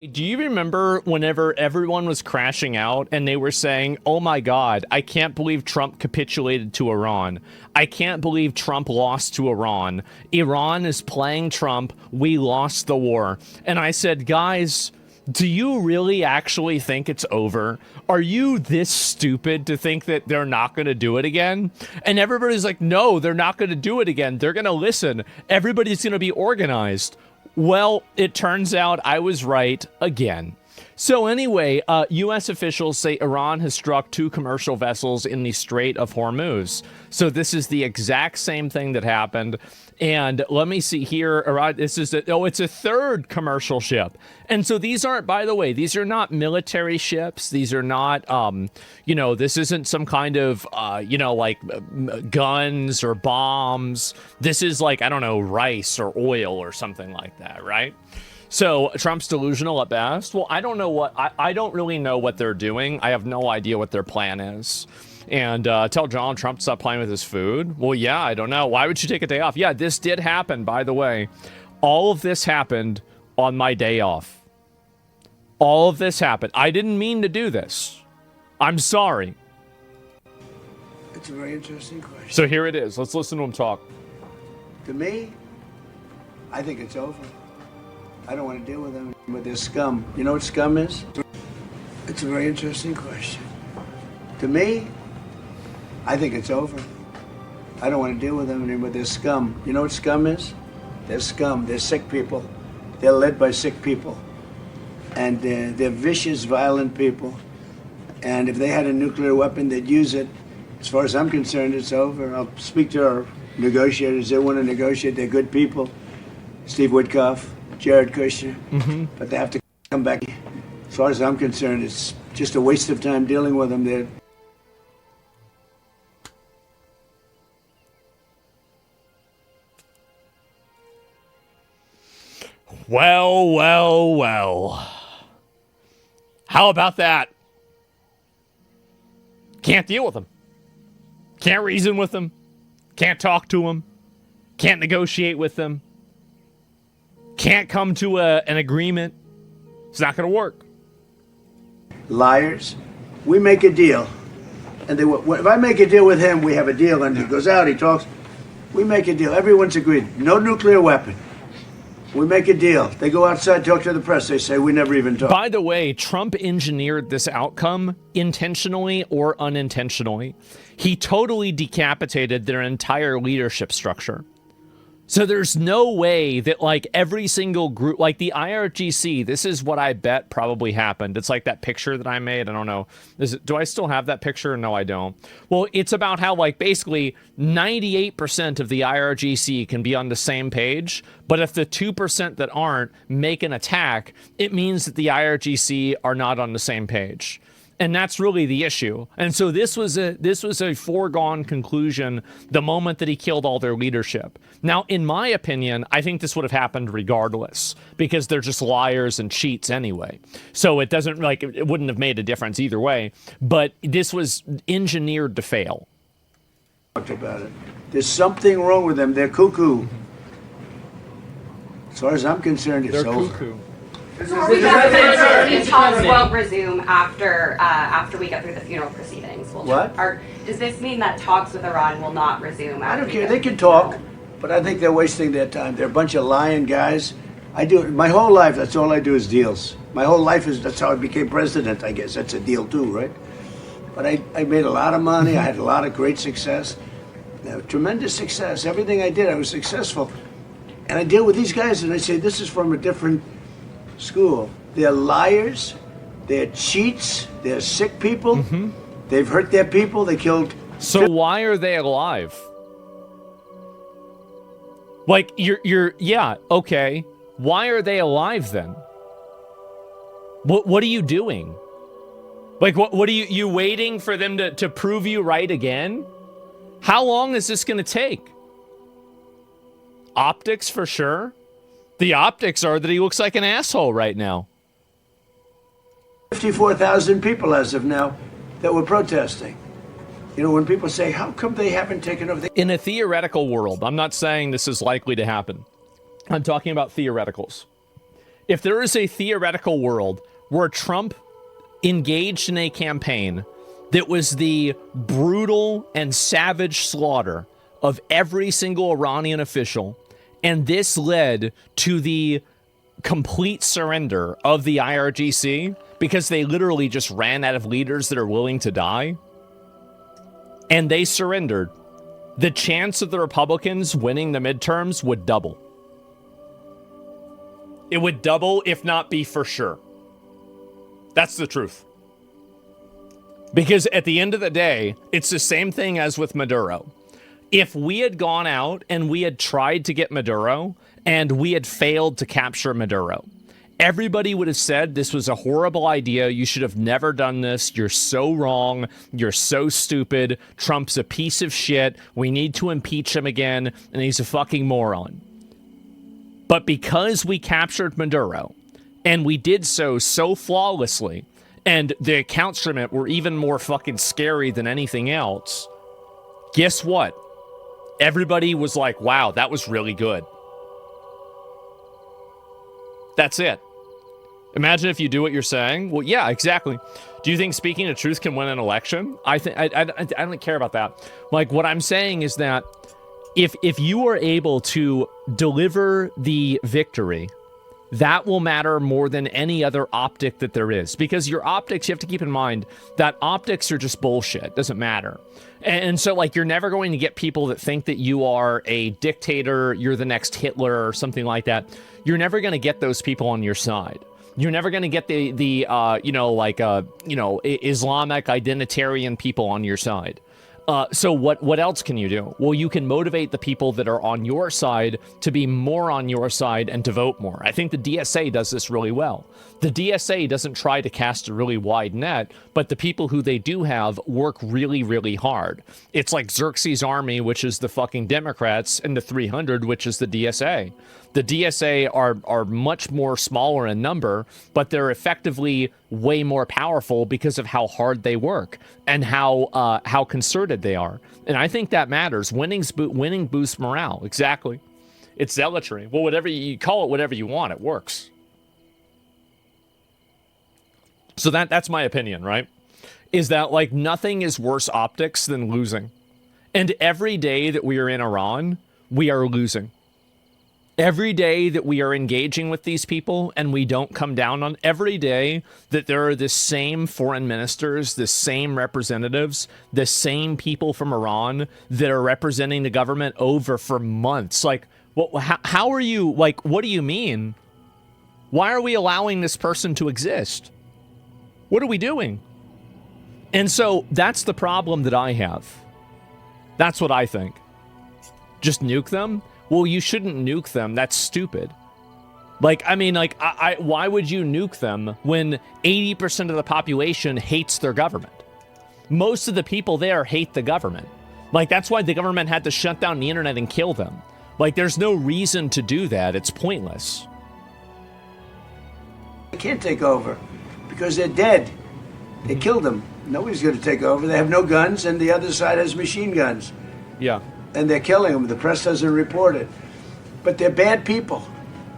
Do you remember whenever everyone was crashing out and they were saying, oh my God, I can't believe Trump capitulated to Iran. I can't believe Trump lost to Iran. Iran is playing Trump. We lost the war. And I said, guys, do you really actually think it's over? Are you this stupid to think that they're not going to do it again? And everybody's like, no, they're not going to do it again. They're going to listen. Everybody's going to be organized. Well, it turns out I was right again. So anyway, U.S. officials say Iran has struck 2 commercial vessels in the Strait of Hormuz. So this is the exact same thing that happened. And let me see here. This is it's a 3rd commercial ship. And so these aren't, by the way, these are not military ships. These are not, this isn't some kind of, like guns or bombs. This is like, I don't know, rice or oil or something like that, right? So Trump's delusional at best. Well, I don't know I don't really know what they're doing. I have no idea what their plan is. And tell Donald Trump to stop playing with his food. Well, yeah, I don't know. Why would you take a day off? Yeah, this did happen, by the way. All of this happened on my day off. All of this happened. I didn't mean to do this. I'm sorry. It's a very interesting question. So here it is. Let's listen to him talk. To me, I think it's over. I don't want to deal with them, with their scum. You know what scum is? It's a very interesting question. To me, I think it's over. I don't want to deal with them with their scum. You know what scum is? They're scum. They're sick people. They're led by sick people. And they're vicious, violent people. And if they had a nuclear weapon, they'd use it. As far as I'm concerned, it's over. I'll speak to our negotiators. They want to negotiate. They're good people. Steve Witkoff, Jared Kushner. Mm-hmm. But they have to come back. As far as I'm concerned, it's just a waste of time dealing with them. They're Well. How about that? Can't deal with them. Can't reason with them. Can't talk to them. Can't negotiate with them. Can't come to an agreement. It's not going to work. Liars. We make a deal. And if I make a deal with him, we have a deal. And he goes out, he talks. We make a deal. Everyone's agreed. No nuclear weapon. We make a deal. They go outside, talk to the press. They say, we never even talked. By the way, Trump engineered this outcome intentionally or unintentionally. He totally decapitated their entire leadership structure. So there's no way that like every single group, like the IRGC, this is what I bet probably happened. It's like that picture that I made. I don't know. Do I still have that picture? No, I don't. Well, it's about how like basically 98% of the IRGC can be on the same page. But if the 2% that aren't make an attack, it means that the IRGC are not on the same page. And that's really the issue. And so this was a foregone conclusion the moment that he killed all their leadership. Now, in my opinion, I think this would have happened regardless because they're just liars and cheats anyway. So it doesn't like it wouldn't have made a difference either way. But this was engineered to fail. About it. There's something wrong with them. They're cuckoo. As far as I'm concerned, it's over. Cuckoo. These talks won't resume after we get through the funeral proceedings. Does this mean that talks with Iran will not resume? I don't care. They can talk, but I think they're wasting their time. They're a bunch of lying guys. I do my whole life. That's all I do is deals. My whole life that's how I became president. I guess that's a deal too, right? But I made a lot of money. I had a lot of great success, tremendous success. Everything I did, I was successful. And I deal with these guys, and I say this is from a different school. They're liars, they're cheats, they're sick people. Mm-hmm. They've hurt their people, they killed. So why are they alive? Like yeah, okay. Why are they alive then? What are you doing? Like what are you waiting for them to prove you right again? How long is this gonna take? Optics for sure. The optics are that he looks like an asshole right now. 54,000 people as of now that were protesting. You know, when people say, how come they haven't taken over? In a theoretical world, I'm not saying this is likely to happen. I'm talking about theoreticals. if there is a theoretical world where Trump engaged in a campaign that was the brutal and savage slaughter of every single Iranian official, and this led to the complete surrender of the IRGC because they literally just ran out of leaders that are willing to die, and they surrendered, the chance of the Republicans winning the midterms would double. It would double, if not be for sure. That's the truth. Because at the end of the day, it's the same thing as with Maduro. If we had gone out and we had tried to get Maduro and we had failed to capture Maduro, everybody would have said this was a horrible idea. You should have never done this. You're so wrong. You're so stupid. Trump's a piece of shit. We need to impeach him again. And he's a fucking moron. But because we captured Maduro, and we did so flawlessly, and the accounts from it were even more fucking scary than anything else, guess what? Everybody was like, wow, that was really good. That's it. Imagine if you do what you're saying. Well, yeah, exactly. Do you think speaking the truth can win an election? I don't care about that. Like, what I'm saying is that if you are able to deliver the victory, that will matter more than any other optic that there is. Because your optics, you have to keep in mind that optics are just bullshit. It doesn't matter. And so, like, you're never going to get people that think that you are a dictator, you're the next Hitler or something like that. You're never going to get those people on your side. You're never going to get the Islamic identitarian people on your side. So what else can you do? Well, you can motivate the people that are on your side to be more on your side and to vote more. I think the DSA does this really well. The DSA doesn't try to cast a really wide net, but the people who they do have work really, really hard. It's like Xerxes' army, which is the fucking Democrats, and the 300, which is the DSA. The DSA are much more smaller in number, but they're effectively way more powerful because of how hard they work and how concerted they are. And I think that matters. Winning boosts morale. Exactly. It's zealotry. Well, whatever you call it, whatever you want, it works. So that's my opinion, right? Is that, like, nothing is worse optics than losing. And every day that we are in Iran, we are losing. Every day that we are engaging with these people and we don't come down on, every day that there are the same foreign ministers, the same representatives, the same people from Iran that are representing the government over for months. Like, how are you, like, what do you mean? Why are we allowing this person to exist? What are we doing? And so that's the problem that I have. That's what I think. Just nuke them? Well, you shouldn't nuke them. That's stupid. Like, I mean, like, why would you nuke them when 80% of the population hates their government? Most of the people there hate the government. Like, that's why the government had to shut down the internet and kill them. Like, there's no reason to do that. It's pointless. They can't take over because they're dead. They killed them. Nobody's going to take over. They have no guns, and the other side has machine guns. Yeah. And they're killing them. The press doesn't report it. But they're bad people.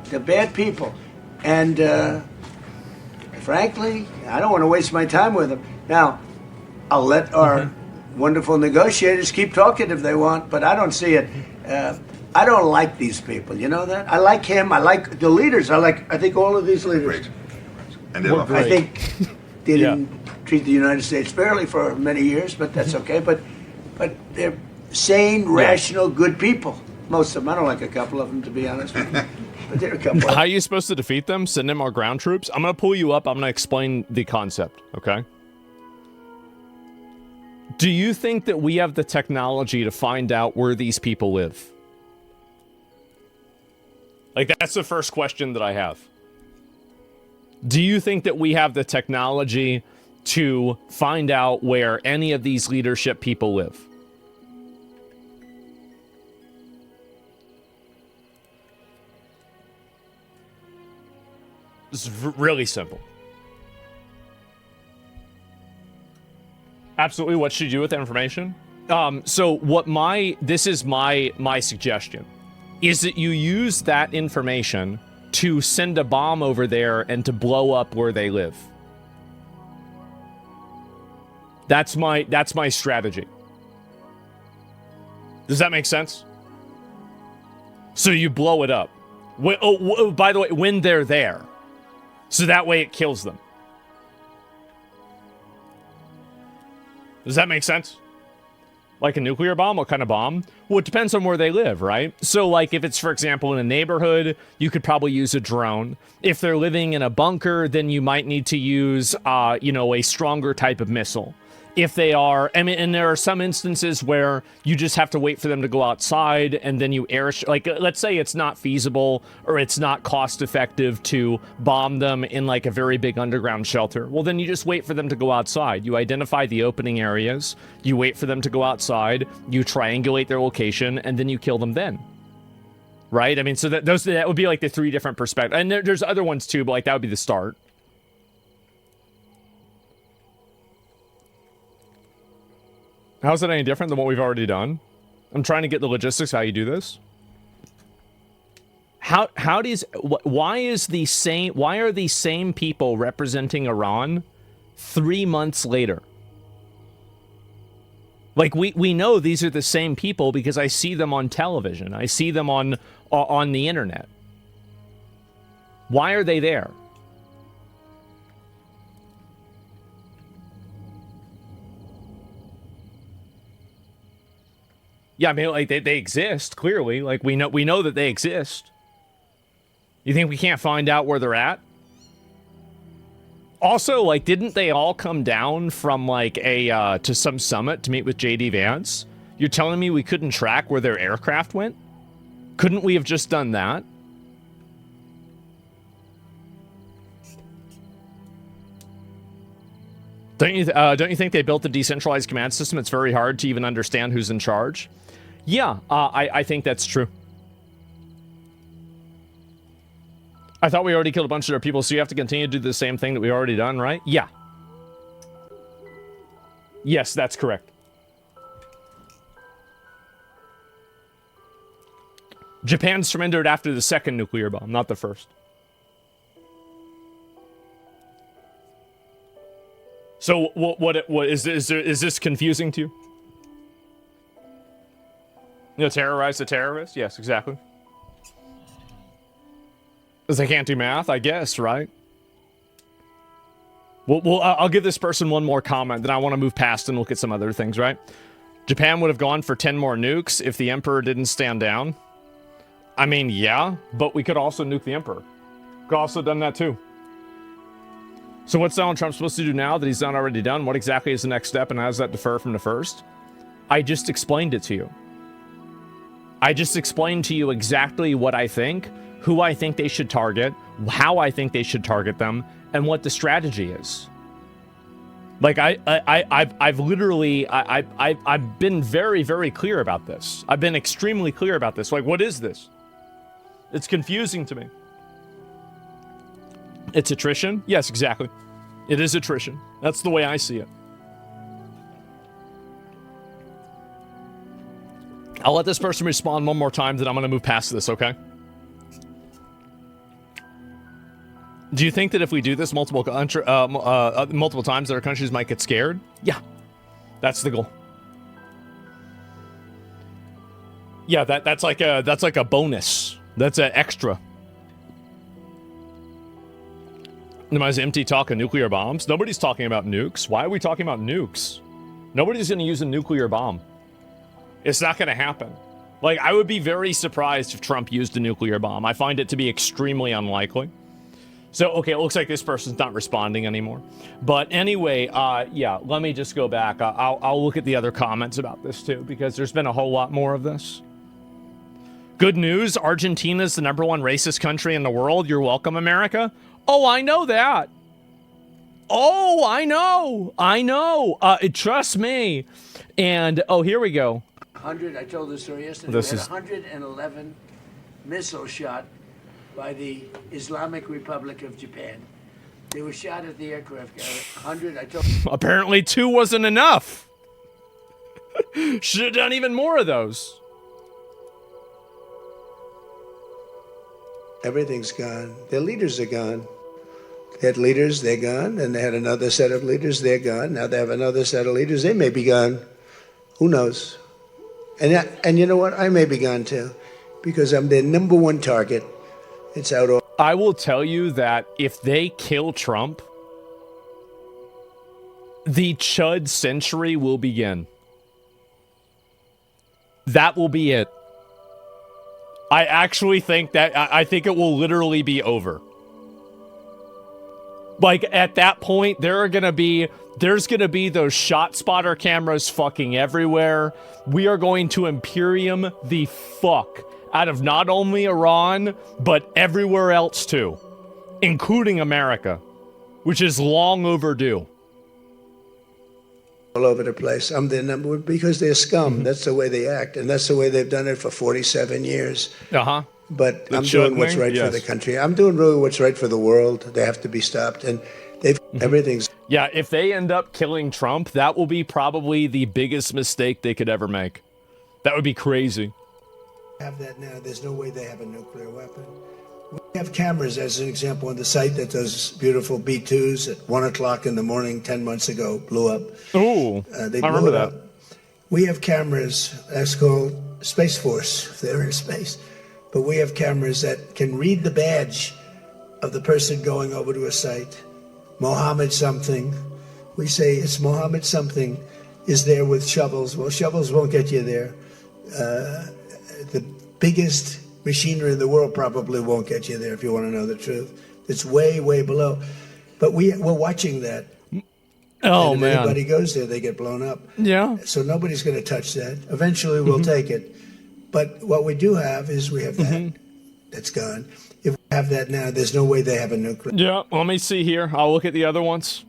They're bad people. And frankly, I don't want to waste my time with them. Now, I'll let our wonderful negotiators keep talking if they want, but I don't see it. I don't like these people. You know that? I like him. I like the leaders. I think all of these leaders. Great. And they're I think they didn't treat the United States fairly for many years, but that's okay. But they're sane, rational, good people. Most of them. I don't like a couple of them, to be honest with you. But there are a couple. How are you supposed to defeat them? Send in our ground troops? I'm going to pull you up. I'm going to explain the concept, okay? Do you think that we have the technology to find out where these people live? Like, that's the first question that I have. Do you think that we have the technology to find out where any of these leadership people live? It's really simple. Absolutely. What should you do with that information? So this is my suggestion, is that you use that information to send a bomb over there and to blow up where they live. That's my strategy. Does that make sense? So you blow it up. By the way, when they're there. So that way it kills them. Does that make sense? Like a nuclear bomb? What kind of bomb? Well, it depends on where they live, right? So, like, if it's, for example, in a neighborhood, you could probably use a drone. If they're living in a bunker, then you might need to use, you know, a stronger type of missile. If they are, I mean, and there are some instances where you just have to wait for them to go outside and then you like, let's say it's not feasible or it's not cost effective to bomb them in like a very big underground shelter. Well, then you just wait for them to go outside. You identify the opening areas, you wait for them to go outside, you triangulate their location, and then you kill them then. Right? I mean, so that would be like the 3 different perspectives. And there's other ones too, but like that would be the start. How is it any different than what we've already done? I'm trying to get the logistics how you do this. Why are these same people representing Iran 3 months later? Like we know these are the same people because I see them on television. I see them on the internet. Why are they there? Yeah, I mean, like, they exist, clearly. Like, we know that they exist. You think we can't find out where they're at? Also, like, didn't they all come down from, like, to some summit to meet with J.D. Vance? You're telling me we couldn't track where their aircraft went? Couldn't we have just done that? Don't you think they built a decentralized command system? It's very hard to even understand who's in charge. Yeah, I think that's true. I thought we already killed a bunch of their people, so you have to continue to do the same thing that we already done, right? Yeah. Yes, that's correct. Japan surrendered after the second nuclear bomb, not the first. So what is this confusing to you? You know, terrorize the terrorists? Yes, exactly. Because they can't do math, I guess, right? Well, I'll give this person one more comment, then I want to move past and look at some other things, right? Japan would have gone for 10 more nukes if the Emperor didn't stand down. I mean, yeah, but we could also nuke the Emperor. Could also done that too. So what's Donald Trump supposed to do now that he's not already done? What exactly is the next step, and how does that differ from the first? I just explained it to you. I just explained to you exactly what I think, who I think they should target, how I think they should target them, and what the strategy is. Like, I've literally, I've been very, very clear about this. I've been extremely clear about this. Like, what is this? It's confusing to me. It's attrition? Yes, exactly. It is attrition. That's the way I see it. I'll let this person respond one more time, then I'm going to move past this, okay? Do you think that if we do this multiple times, that our countries might get scared? Yeah, that's the goal. Yeah, that's like a bonus. That's an extra. Am empty talk of nuclear bombs? Nobody's talking about nukes. Why are we talking about nukes? Nobody's going to use a nuclear bomb. It's not going to happen. Like, I would be very surprised if Trump used a nuclear bomb. I find it to be extremely unlikely. So, okay, it looks like this person's not responding anymore. But anyway, yeah, let me just go back. I'll look at the other comments about this, too, because there's been a whole lot more of this. Good news, Argentina's the #1 racist country in the world. You're welcome, America. Oh, I know that. Oh, I know. I know. Trust me. And, oh, here we go. I told this story yesterday. We had 111 missiles shot by the Islamic Republic of Japan. They were shot at the aircraft carrier. Apparently 2 wasn't enough. Should have done even more of those. Everything's gone. Their leaders are gone. They had leaders, they're gone, and they had another set of leaders, they're gone. Now they have another set of leaders, they may be gone. Who knows? And you know what? I may be gone too, because I'm their number one target. It's out all. I will tell you that if they kill Trump, the Chud century will begin. That will be it. I actually think that, I think it will literally be over. Like, at that point, there's gonna be those shot spotter cameras fucking everywhere. We are going to Imperium the fuck out of not only Iran, but everywhere else too. Including America, which is long overdue. All over the place. I'm their number one because they're scum. That's the way they act, and that's the way they've done it for 47 years. Uh-huh. But I'm doing what's right for the country. I'm doing really what's right for the world. They have to be stopped, and everything's. Yeah, if they end up killing Trump, that will be probably the biggest mistake they could ever make. That would be crazy. Have that now. There's no way they have a nuclear weapon. We have cameras, as an example, on the site that does beautiful B-2s at 1 o'clock in the morning 10 months ago, blew up. Ooh, I remember that. We have cameras, that's called Space Force, if they're in space. But we have cameras that can read the badge of the person going over to a site. Mohammed something. We say it's Mohammed something is there with shovels. Well, shovels won't get you there. The biggest machinery in the world probably won't get you there if you want to know the truth. It's way, way below. But we're watching that. Oh, and if man. anybody goes there, they get blown up. Yeah. So nobody's going to touch that. Eventually, we'll take it. But what we do have is we have that. That's gone. If we have that now, there's no way they have a nuclear. Yeah, let me see here. I'll look at the other ones.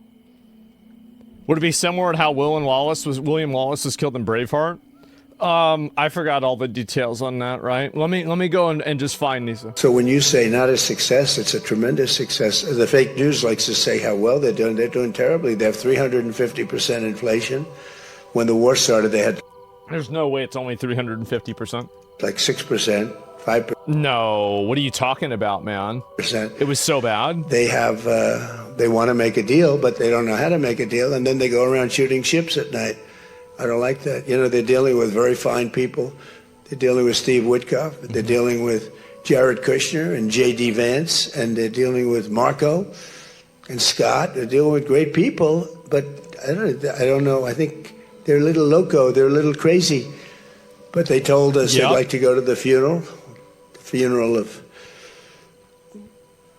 Would it be similar to how William Wallace was killed in Braveheart? I forgot all the details on that, right? Let me go and just find these. So when you say not a success, it's a tremendous success. The fake news likes to say how well they're doing. They're doing terribly. They have 350% inflation. When the war started, they had. There's no way it's only 350%. Like 6%, 5%. No, what are you talking about, man? It was so bad. They have, they want to make a deal, but they don't know how to make a deal, and then they go around shooting ships at night. I don't like that. You know, they're dealing with very fine people. They're dealing with Steve Witkoff. They're dealing with Jared Kushner and J.D. Vance, and they're dealing with Marco and Scott. They're dealing with great people, but I don't know. I think they're a little loco. They're a little crazy. But they told us they'd like to go to the funeral of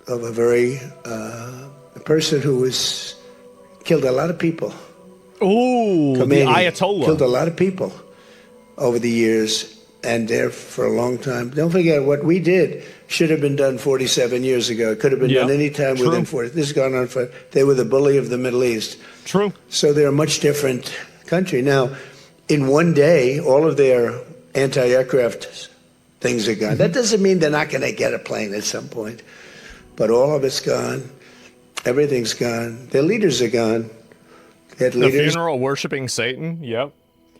a very a person who was killed a lot of people. Ooh, the Ayatollah. Killed a lot of people over the years, and there for a long time. Don't forget, what we did should have been done 47 years ago. It could have been done any time within 40. This has gone on for. They were the bully of the Middle East. True. So they're a much different country. Now, in one day, all of their anti-aircraft things are gone. That doesn't mean they're not going to get a plane at some point. But all of it's gone. Everything's gone. Their leaders are gone. The funeral worshiping Satan? Yep.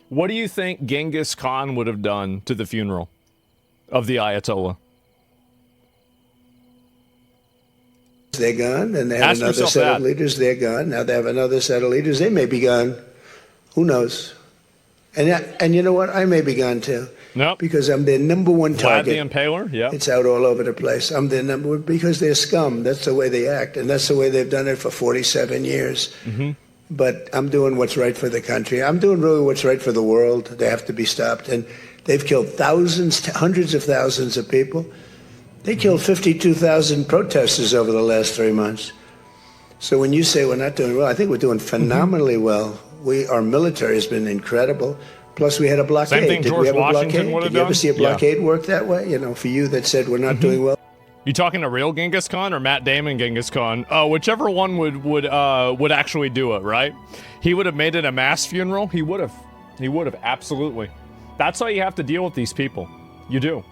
What do you think Genghis Khan would have done to the funeral of the Ayatollah? They're gone, and they have another set of leaders. They're gone. Now they have another set of leaders. They may be gone. Who knows? And you know what? I may be gone too. Nope. Because I'm their number one target. Vlad the Impaler, yeah. It's out all over the place. I'm their number one because they're scum. That's the way they act, and that's the way they've done it for 47 years. But I'm doing what's right for the country. I'm doing really what's right for the world. They have to be stopped. And they've killed thousands, hundreds of thousands of people. They killed 52,000 protesters over the last 3 months. So when you say we're not doing well, I think we're doing phenomenally well. Our military has been incredible. Plus, we had a blockade. Same thing George Washington would have done. Did you ever see a blockade work that way? You know, for you that said we're not doing well. You talking to real Genghis Khan or Matt Damon Genghis Khan? Whichever one would actually do it, right? He would have made it a mass funeral. He would have. He would have, absolutely. That's how you have to deal with these people. You do.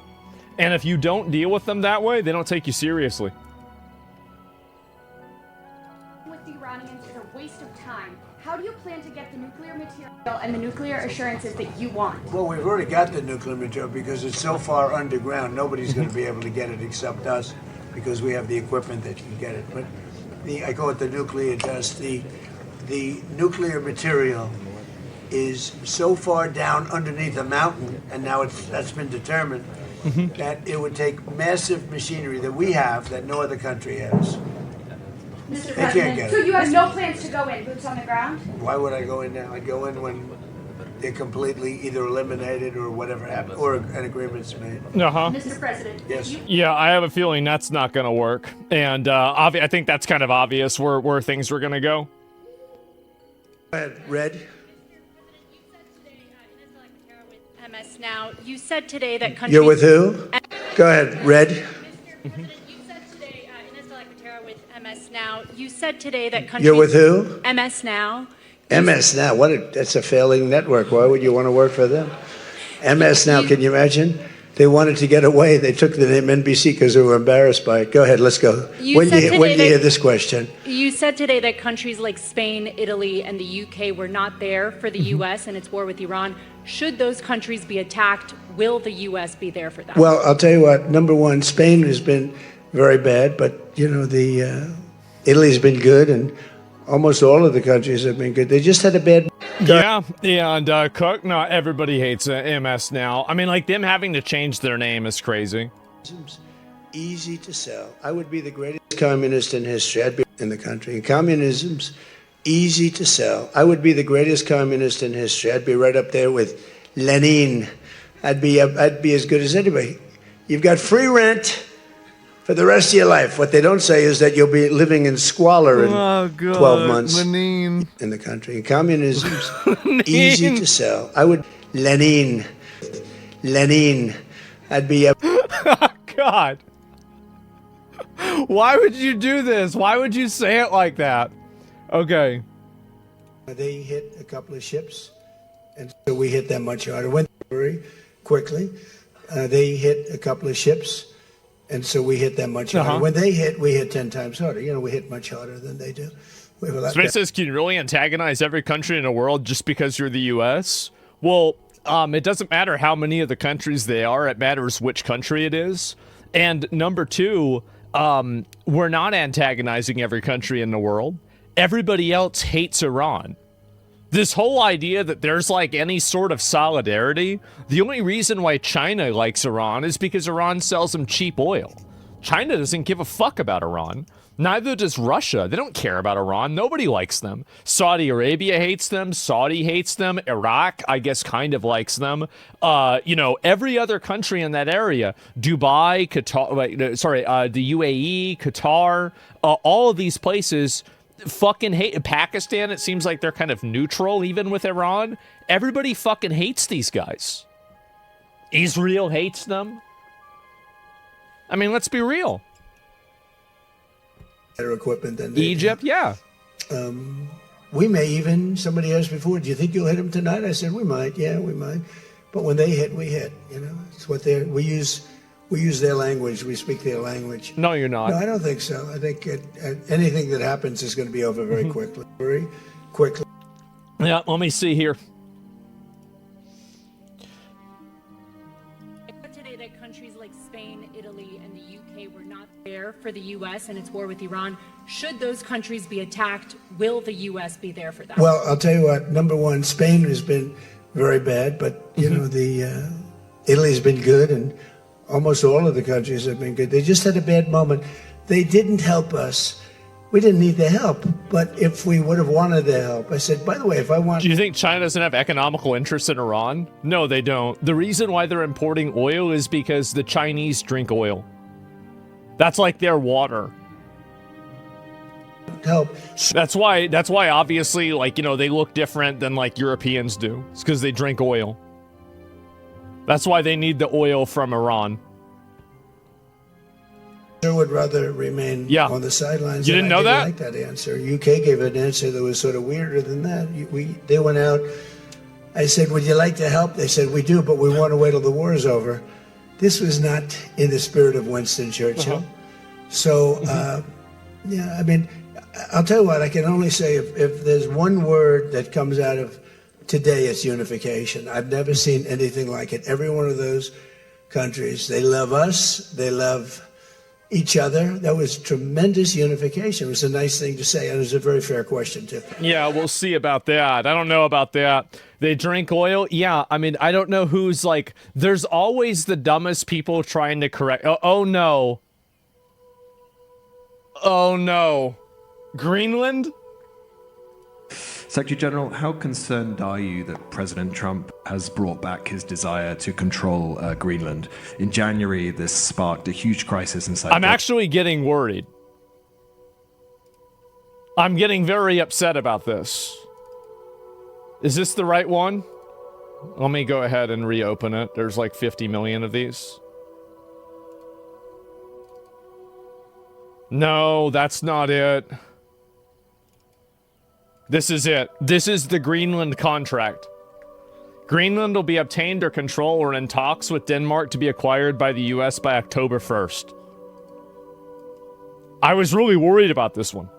And if you don't deal with them that way, they don't take you seriously. With the Iranians is a waste of time. How do you plan to get the nuclear material and the nuclear assurances that you want? Well, we've already got the nuclear material because it's so far underground, nobody's going to be able to get it except us. because we have the equipment that can get it. But I call it the nuclear dust. The nuclear material is so far down underneath the mountain, and now that's been determined, that it would take massive machinery that we have that no other country has. Mr. They President, can't get so it. you have no plans to go in, boots on the ground? Why would I go in now? I'd go in when they're completely either eliminated or whatever happened, or an agreement's made. Mr. President, Yes. Yeah, I have a feeling that's not going to work. And I think that's kind of obvious where things were going to go. Go ahead, Red. MS now. You said today that countries. You're with who? Go ahead, Red. You said today, Ines de la Cuetara with MS now. You said today that countries. You're with who? MS now. MS Now. That's a failing network. Why would you want to work for them? MS Now. Can you imagine? They wanted to get away. They took the name NBC because they were embarrassed by it. Go ahead, let's go. When do you hear this question? You said today that countries like Spain, Italy, and the UK were not there for the U.S. and its war with Iran. Should those countries be attacked, will the U.S. be there for them? Well, I'll tell you what. Number one, Spain has been very bad, but Italy's been good, and almost all of the countries have been good. They just had a bad. Yeah, and Cook, not everybody hates MS now. I mean, like, them having to change their name is crazy. Easy to sell. I would be the greatest communist in history. I'd be in the country. And communism's easy to sell. I would be the greatest communist in history. I'd be right up there with Lenin. I'd be as good as anybody. You've got free rent for the rest of your life. What they don't say is that you'll be living in squalor in 12 months in the country. And communism's easy to sell. I would Lenin. I'd be God. Why would you do this? Why would you say it like that? Okay. They hit a couple of ships, and so we hit them much harder. Went very quickly. They hit a couple of ships, and so we hit them much harder. When they hit, we hit 10 times harder. We hit much harder than they do. Smith says, can you really antagonize every country in the world just because you're the U.S.? Well, it doesn't matter how many of the countries they are. It matters which country it is. And number two, we're not antagonizing every country in the world. Everybody else hates Iran. This whole idea that there's like any sort of solidarity, the only reason why China likes Iran is because Iran sells them cheap oil. China doesn't give a fuck about Iran. Neither does Russia. They don't care about Iran. Nobody likes them. Saudi Arabia hates them. Saudi hates them. Iraq, I guess, kind of likes them. Every other country in that area, Dubai, Qatar, the UAE, Qatar, all of these places fucking hate Pakistan. It seems like they're kind of neutral even with Iran. Everybody fucking hates these guys. Israel hates them. I mean, let's be real. Better equipment than Egypt, yeah. We may even, somebody asked before, do you think you'll hit them tonight? I said, we might, yeah, we might. But when they hit, we hit, It's what we use their language, we speak their language. No, you're not. No, I don't think so. I think anything that happens is going to be over very quickly. Very quickly. Yeah, let me see here. Today that countries like Spain, Italy, and the UK were not there for the U.S. and its war with Iran. Should those countries be attacked, will the U.S. be there for them? Well, I'll tell you what. Number one, Spain has been very bad, but Italy's been good, and almost all of the countries have been good. They just had a bad moment. They didn't help us. We didn't need their help, but if we would have wanted their help, I said, by the way, if I want... Do you think China doesn't have economical interest in Iran? No, they don't. The reason why they're importing oil is because the Chinese drink oil. That's like their water. Help. That's why obviously, they look different than like Europeans do. It's because they drink oil. That's why they need the oil from Iran. I would rather remain on the sidelines. You didn't know that? I didn't like that answer. UK gave an answer that was sort of weirder than that. They went out. I said, would you like to help? They said, we do, but we want to wait till the war is over. This was not in the spirit of Winston Churchill. So, I mean, I'll tell you what, I can only say if there's one word that comes out of today, it's unification. I've never seen anything like it. Every one of those countries, they love us, they love each other. That was tremendous unification. It was a nice thing to say, and it was a very fair question, too. Yeah, we'll see about that. I don't know about that. They drink oil? Yeah, I mean, I don't know who's like... There's always the dumbest people trying to correct... Oh no. Oh, no. Greenland? Secretary General, how concerned are you that President Trump has brought back his desire to control Greenland? In January, this sparked a huge crisis inside. I'm actually getting worried. I'm getting very upset about this. Is this the right one? Let me go ahead and reopen it. There's like 50 million of these. No, that's not it. This is it. This is the Greenland contract. Greenland will be obtained or control or in talks with Denmark to be acquired by the US by October 1st. I was really worried about this one.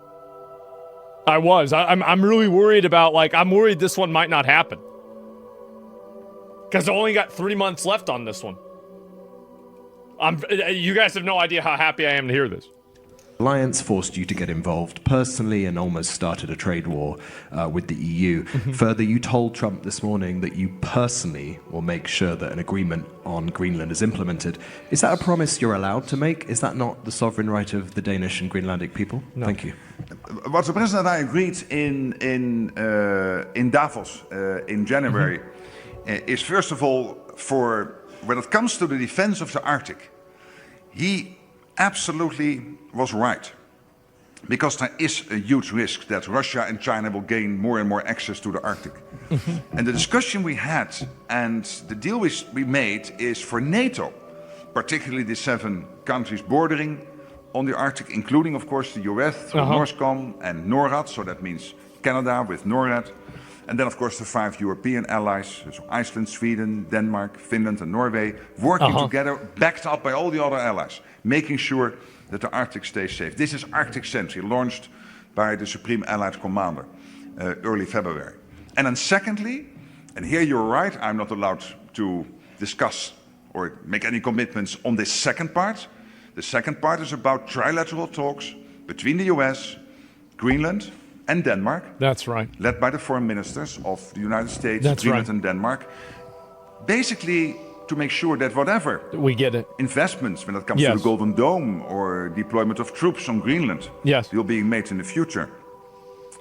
I was. I'm really worried about, like, I'm worried this one might not happen. Because I only got 3 months left on this one. You guys have no idea how happy I am to hear this. Alliance forced you to get involved personally and almost started a trade war with the EU. Further, you told Trump this morning that you personally will make sure that an agreement on Greenland is implemented. Is that a promise you're allowed to make? Is that not the sovereign right of the Danish and Greenlandic people? No. Thank you. What the President and I agreed in Davos in January is, first of all, for when it comes to the defense of the Arctic, he absolutely was right, because there is a huge risk that Russia and China will gain more and more access to the Arctic. And the discussion we had and the deal we made is for NATO, particularly the 7 countries bordering on the Arctic, including, of course, the US through NORSCOM and NORAD, so that means Canada with NORAD, and then, of course, the 5 European allies, so Iceland, Sweden, Denmark, Finland and Norway, working together, backed up by all the other allies, making sure that the Arctic stays safe. This is Arctic Sentry, launched by the Supreme Allied Commander early February. And then secondly, and here you're right, I'm not allowed to discuss or make any commitments on this second part. The second part is about trilateral talks between the US, Greenland and Denmark. That's right. Led by the foreign ministers of the United States, That's Greenland right. and Denmark. Basically, to make sure that whatever we get it investments when it comes to the Golden Dome or deployment of troops on Greenland will be made in the future,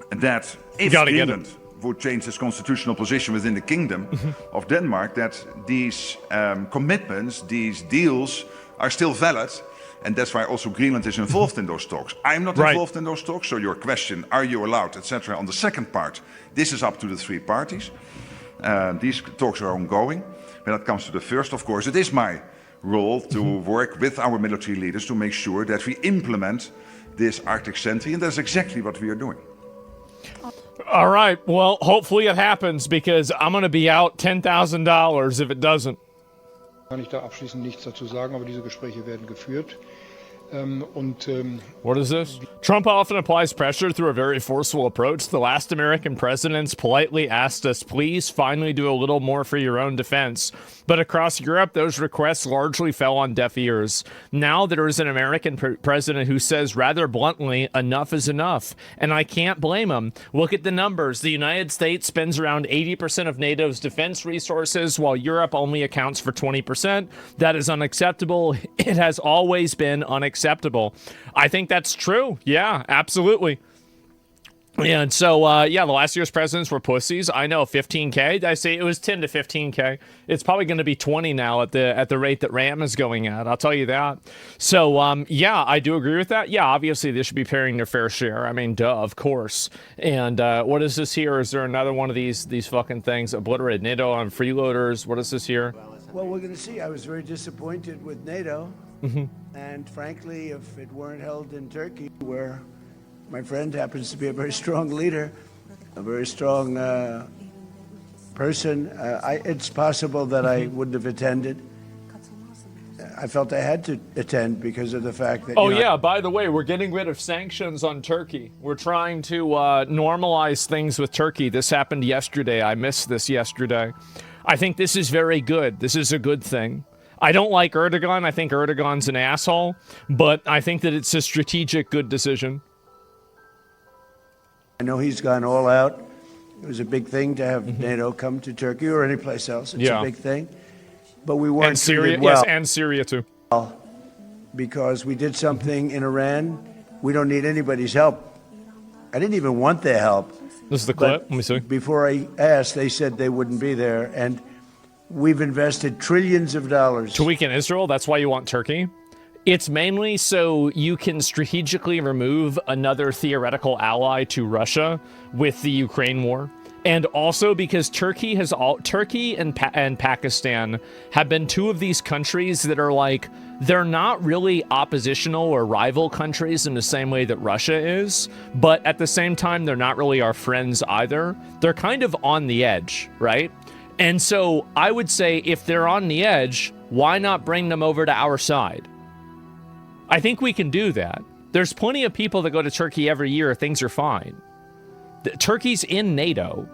that if Greenland would change its constitutional position within the Kingdom of Denmark, that these commitments, these deals are still valid. And that's why also Greenland is involved in those talks. I'm not involved in those talks, so your question, are you allowed, etc., on the second part, this is up to the 3 parties. These talks are ongoing. When it comes to the first, of course, it is my role to work with our military leaders to make sure that we implement this Arctic Sentry, and that's exactly what we are doing. All right, well, hopefully it happens, because I'm going to be out $10,000 if it doesn't. Kann ich da abschließend nichts dazu sagen, aber diese Gespräche werden geführt. What is this? Trump often applies pressure through a very forceful approach. The last American presidents politely asked us, please finally do a little more for your own defense. But across Europe, those requests largely fell on deaf ears. Now there is an American president who says rather bluntly, enough is enough. And I can't blame him. Look at the numbers. The United States spends around 80% of NATO's defense resources, while Europe only accounts for 20%. That is unacceptable. It has always been unacceptable. I think that's true. Yeah, absolutely. And so, yeah, the last year's presidents were pussies. I know, 15K. I say it was 10 to 15K. It's probably going to be 20 now at the rate that RAM is going at. I'll tell you that. So, yeah, I do agree with that. Yeah, obviously they should be paying their fair share. I mean, duh, of course. And what is this here? Is there another one of these fucking things? Obliterated NATO on freeloaders. What is this here? Well, we're going to see. I was very disappointed with NATO. And frankly, if it weren't held in Turkey, where my friend happens to be a very strong leader, a very strong person, it's possible that I wouldn't have attended. I felt I had to attend because of the fact that... Oh, yeah, by the way, we're getting rid of sanctions on Turkey. We're trying to normalize things with Turkey. This happened yesterday. I missed this yesterday. I think this is very good. This is a good thing. I don't like Erdogan. I think Erdogan's an asshole, but I think that it's a strategic good decision. I know he's gone all out. It was a big thing to have NATO come to Turkey or any place else. It's a big thing. But we weren't and Syria, treated well. Yes, and Syria too. Because we did something in Iran. We don't need anybody's help. I didn't even want their help. This is the clip. Let me see. Before I asked, they said they wouldn't be there. And we've invested trillions of dollars. To weaken Israel, that's why you want Turkey. It's mainly so you can strategically remove another theoretical ally to Russia with the Ukraine war. And also because Turkey and Pakistan have been two of these countries that are like, they're not really oppositional or rival countries in the same way that Russia is, but at the same time, they're not really our friends either. They're kind of on the edge, right? And so I would say if they're on the edge, why not bring them over to our side? I think we can do that. There's plenty of people that go to Turkey every year. Things are fine. Turkey's in NATO.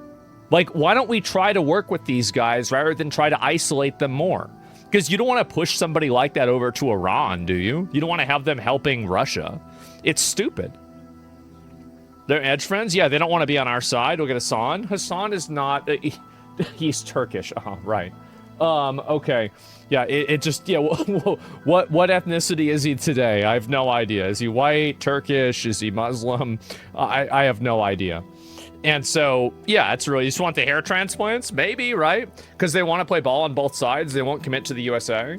Like, why don't we try to work with these guys rather than try to isolate them more? Because you don't want to push somebody like that over to Iran, do you? You don't want to have them helping Russia. It's stupid. They're edge friends? Yeah, they don't want to be on our side. Look at Hassan. Hassan is not... he's Turkish. Right. Okay. Yeah, it just... Yeah, what ethnicity is he today? I have no idea. Is he white, Turkish? Is he Muslim? I have no idea. And so, yeah, it's really, you just want the hair transplants? Maybe, right? Because they want to play ball on both sides. They won't commit to the USA.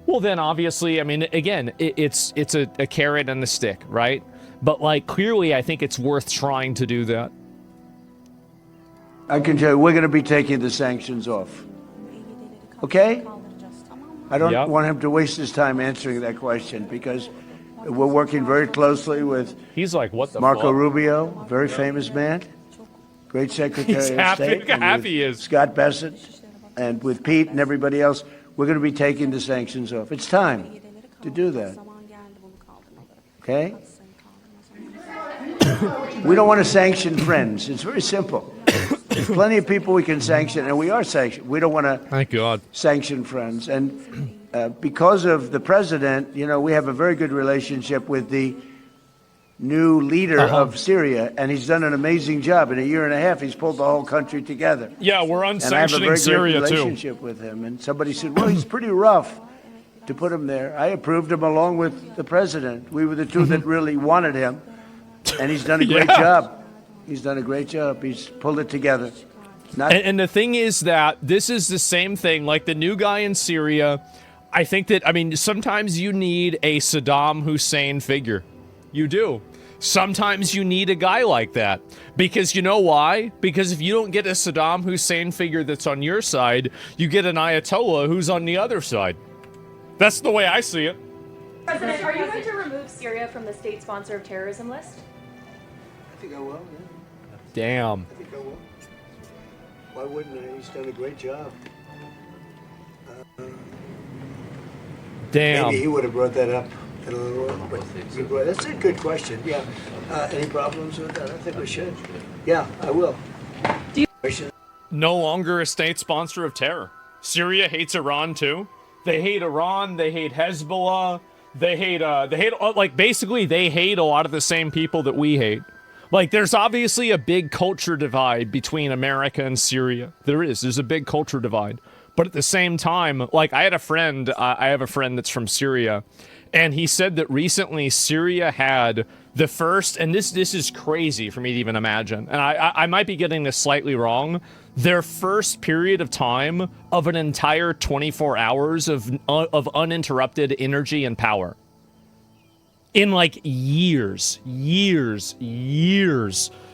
Well, then, obviously, I mean, again, it's a carrot and a stick, right? But, like, clearly, I think it's worth trying to do that. I can tell you, we're going to be taking the sanctions off. Okay? I don't want him to waste his time answering that question because we're working very closely with He's like, what the Marco fuck? Rubio, very famous man. Great Secretary He's of happy, State. happy he is. Scott Bessent, and with Pete and everybody else, we're going to be taking the sanctions off. It's time to do that. Okay? We don't want to sanction friends. It's very simple. There's plenty of people we can sanction, and we are sanctioned. We don't want to Thank God. sanction friends. And because of the president, you know, we have a very good relationship with the new leader of Syria, and he's done an amazing job. In a year and a half, he's pulled the whole country together. Yeah, we're And I have a unsanctioning very Syria, good too. relationship with him. And somebody said, well, he's pretty rough to put him there. I approved him along with the president. We were the two that really wanted him, and he's done a great job. He's done a great job. He's pulled it together. And the thing is that this is the same thing, like the new guy in Syria. I think that, I mean, sometimes you need a Saddam Hussein figure. You do. Sometimes you need a guy like that. Because you know why? Because if you don't get a Saddam Hussein figure that's on your side, you get an Ayatollah who's on the other side. That's the way I see it. President, are you going to remove Syria from the state sponsor of terrorism list? I think I will, Damn. I think I will. Why wouldn't I? He's done a great job. Damn. Maybe he would have brought that up in a little while, but that's a good question. Yeah. Any problems with that? I think we should. Yeah, I will. No longer a state sponsor of terror. Syria hates Iran too. They hate Iran. They hate Hezbollah. They hate like basically they hate a lot of the same people that we hate. Like there's obviously a big culture divide between America and Syria. There's a big culture divide. But at the same time, like I have a friend that's from Syria, and he said that recently Syria had the first, and this is crazy for me to even imagine, and I might be getting this slightly wrong, their first period of time of an entire 24 hours of uninterrupted energy and power. In like years.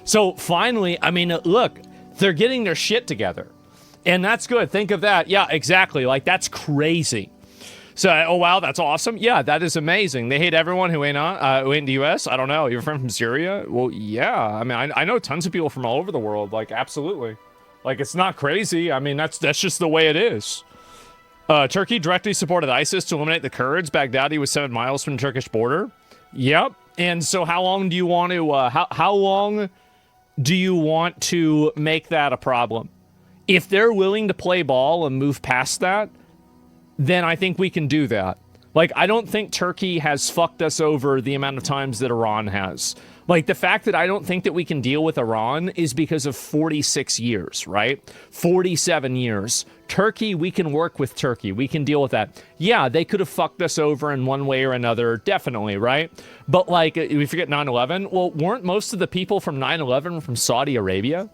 So finally, I mean, look, they're getting their shit together. And that's good. Think of that. Yeah, exactly. Like, that's crazy. So, oh, wow, that's awesome. Yeah, that is amazing. They hate everyone who ain't in the U.S. I don't know. You're from Syria? Well, yeah. I mean, I know tons of people from all over the world. Like, absolutely. Like, it's not crazy. I mean, that's just the way it is. Turkey directly supported ISIS to eliminate the Kurds. Baghdadi was 7 miles from the Turkish border. Yep. And so how long do you want to, how long do you want to make that a problem? If they're willing to play ball and move past that, then I think we can do that. Like, I don't think Turkey has fucked us over the amount of times that Iran has. Like, the fact that I don't think that we can deal with Iran is because of 46 years, right? 47 years. Turkey, we can work with Turkey. We can deal with that. Yeah, they could have fucked us over in one way or another, definitely, right? But, like, we forget 9/11. Well, weren't most of the people from 9/11 from Saudi Arabia?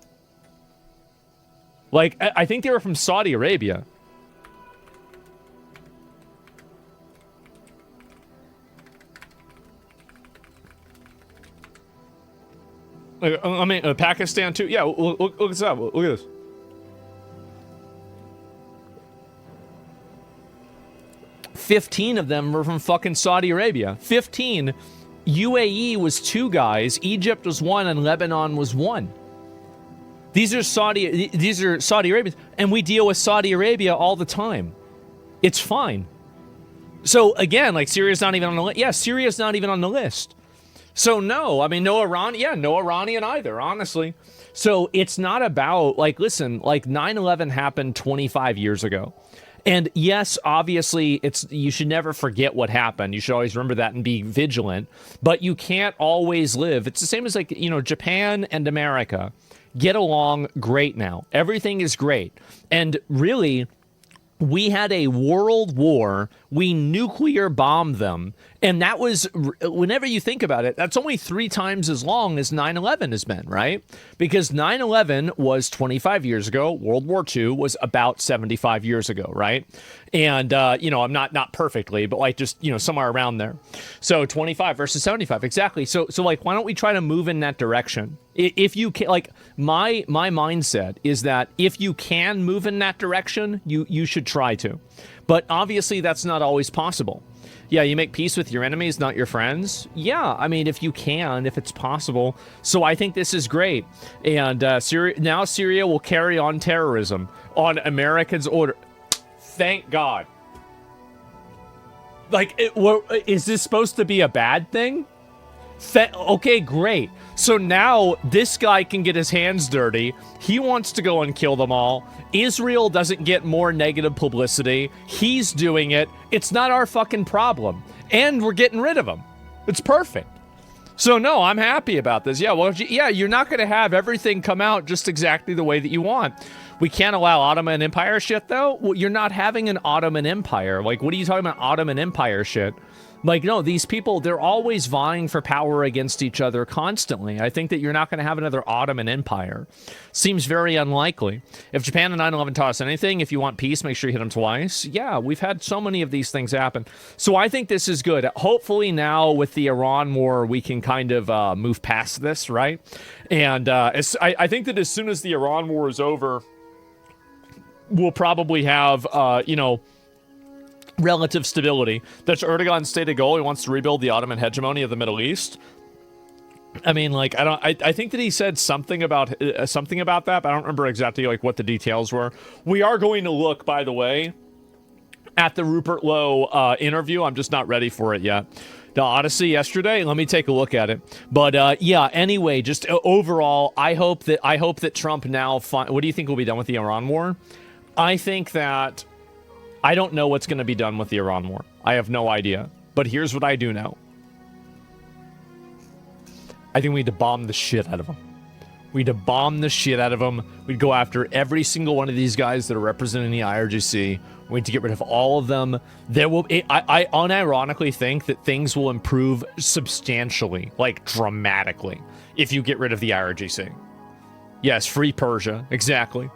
Like, I think they were from Saudi Arabia. I mean, Pakistan too. Yeah, look this up. Look at this. "15 of them were from fucking Saudi Arabia. 15. UAE was 2 guys, Egypt was 1, and Lebanon was 1. These are Saudi Arabians, and we deal with Saudi Arabia all the time. It's fine. So again, like, Syria's not even on the list. Yeah, Syria's not even on the list. So no, I mean, no Iran, yeah, no Iranian either, honestly. So it's not about, like, listen, like, 9/11 happened 25 years ago. And yes, obviously, you should never forget what happened. You should always remember that and be vigilant. But you can't always live. It's the same as, like, you know, Japan and America get along great now. Everything is great. And really, we had a world war. We nuclear bombed them. And that was, whenever you think about it, that's only 3 times as long as 9/11 has been, right? Because 9/11 was 25 years ago. World War II was about 75 years ago, right? And, you know, I'm not perfectly, but, like, just, you know, somewhere around there. So 25 versus 75, exactly. So like, why don't we try to move in that direction? If you can, like, my mindset is that if you can move in that direction, you should try to. But obviously, that's not always possible. Yeah, you make peace with your enemies, not your friends. Yeah, I mean, if you can, if it's possible. So I think this is great. And Syria will carry on terrorism on Americans' order. Thank God. Like, is this supposed to be a bad thing? Okay, great. So now this guy can get his hands dirty. He wants to go and kill them all. Israel doesn't get more negative publicity. He's doing it. It's not our fucking problem. And we're getting rid of him. It's perfect. So no, I'm happy about this. Yeah, well, yeah, you're not going to have everything come out just exactly the way that you want. We can't allow Ottoman Empire shit, though. Well, you're not having an Ottoman Empire. Like, what are you talking about, Ottoman Empire shit? Like, no, these people, they're always vying for power against each other constantly. I think that you're not going to have another Ottoman Empire. Seems very unlikely. If Japan and 9/11 taught us anything, if you want peace, make sure you hit them twice. Yeah, we've had so many of these things happen. So I think this is good. Hopefully now with the Iran war, we can kind of move past this, right? And I think that as soon as the Iran war is over, we'll probably have, you know, relative stability. That's Erdogan's stated goal. He wants to rebuild the Ottoman hegemony of the Middle East. I mean, like, I think that he said something about that, but I don't remember exactly, like, what the details were. We are going to look, by the way, at the Rupert Lowe interview. I'm just not ready for it yet. The Odyssey yesterday. Let me take a look at it. But yeah. Anyway, just overall, I hope that Trump now. What do you think will be done with the Iran war? I think that. I don't know what's going to be done with the Iran war. I have no idea. But here's what I do know. I think we need to bomb the shit out of them. We need to bomb the shit out of them. We'd go after every single one of these guys that are representing the IRGC. We need to get rid of all of them. I unironically think that things will improve substantially, like dramatically, if you get rid of the IRGC. Yes, free Persia, exactly.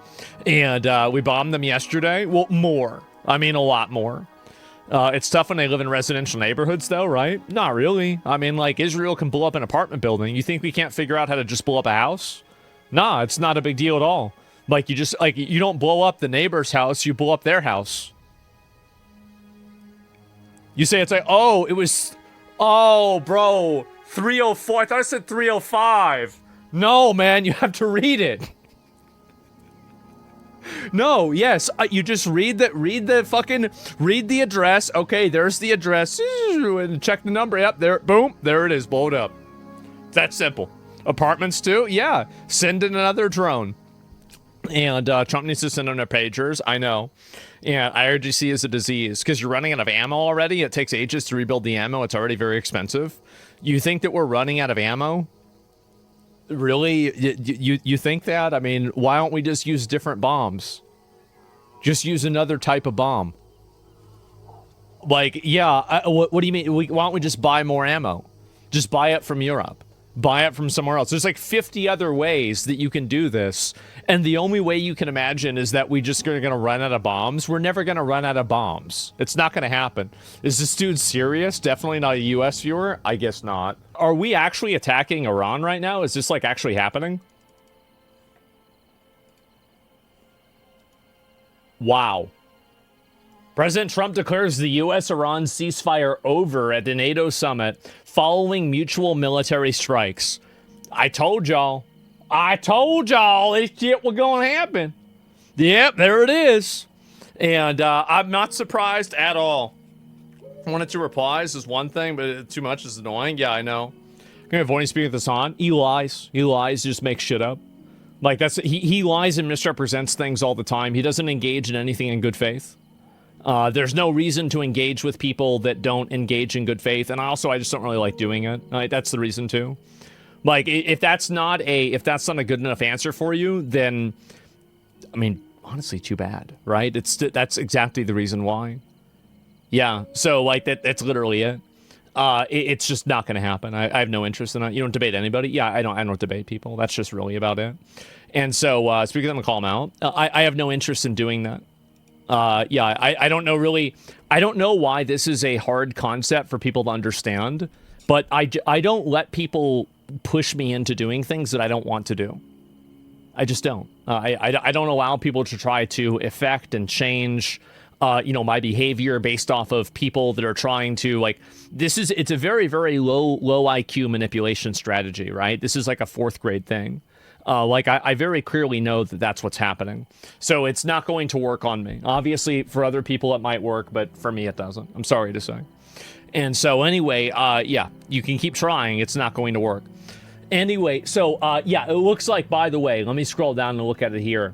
And we bombed them yesterday. Well, more. I mean, a lot more. It's tough when they live in residential neighborhoods, though, right? Not really. I mean, like, Israel can blow up an apartment building. You think we can't figure out how to just blow up a house? Nah, it's not a big deal at all. Like, you don't blow up the neighbor's house, you blow up their house. You say it's like, oh, bro, 304. I thought it said 305. No, man, you have to read it. No, yes, you just read the address. Okay, there's the address. And check the number. Yep, there, boom, there it is, blow it up. That's simple. Apartments too? Yeah, send in another drone. And Trump needs to send on their pagers. I know. And IRGC is a disease because you're running out of ammo already. It takes ages to rebuild the ammo. It's already very expensive. You think that we're running out of ammo? Really? You think that? I mean, why don't we just use different bombs? Just use another type of bomb. Like, yeah, what do you mean? Why don't we just buy more ammo? Just buy it from Europe. Buy it from somewhere else. There's like 50 other ways that you can do this. And the only way you can imagine is that we just are going to run out of bombs. We're never going to run out of bombs. It's not going to happen. Is this dude serious? Definitely not a US viewer? I guess not. Are we actually attacking Iran right now? Is this like actually happening? Wow. President Trump declares the U.S.-Iran ceasefire over at the NATO summit following mutual military strikes. I told y'all. This shit was going to happen. Yep, there it is. And I'm not surprised at all. One or two replies is one thing, but too much is annoying. Yeah, I know. I'm going to avoid speaking this on. He lies. He just makes shit up. Like, he lies and misrepresents things all the time. He doesn't engage in anything in good faith. There's no reason to engage with people that don't engage in good faith, and I just don't really like doing it. That's the reason too. Like, if that's not a good enough answer for you, then, I mean, honestly, too bad, right? That's exactly the reason why. Yeah. So like that's literally it. It's just not going to happen. I have no interest in it. You don't debate anybody. Yeah, I don't debate people. That's just really about it. And so speaking of them, call them out. I have no interest in doing that. Yeah, I don't know really. I don't know why this is a hard concept for people to understand, but I don't let people push me into doing things that I don't want to do. I just don't. I don't allow people to try to affect and change, my behavior based off of people that are trying to, like, it's a very, very low IQ manipulation strategy, right? This is like a 4th grade thing. I very clearly know that that's what's happening. So it's not going to work on me. Obviously, for other people, it might work, but for me, it doesn't. I'm sorry to say. And so anyway, yeah, you can keep trying. It's not going to work. Anyway, so, yeah, it looks like, by the way, let me scroll down and look at it here.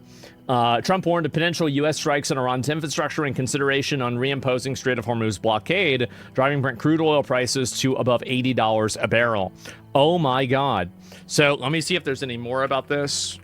Trump warned of potential U.S. strikes on Iran's infrastructure in consideration on reimposing Strait of Hormuz blockade, driving Brent crude oil prices to above $80 a barrel. Oh, my God. So let me see if there's any more about this.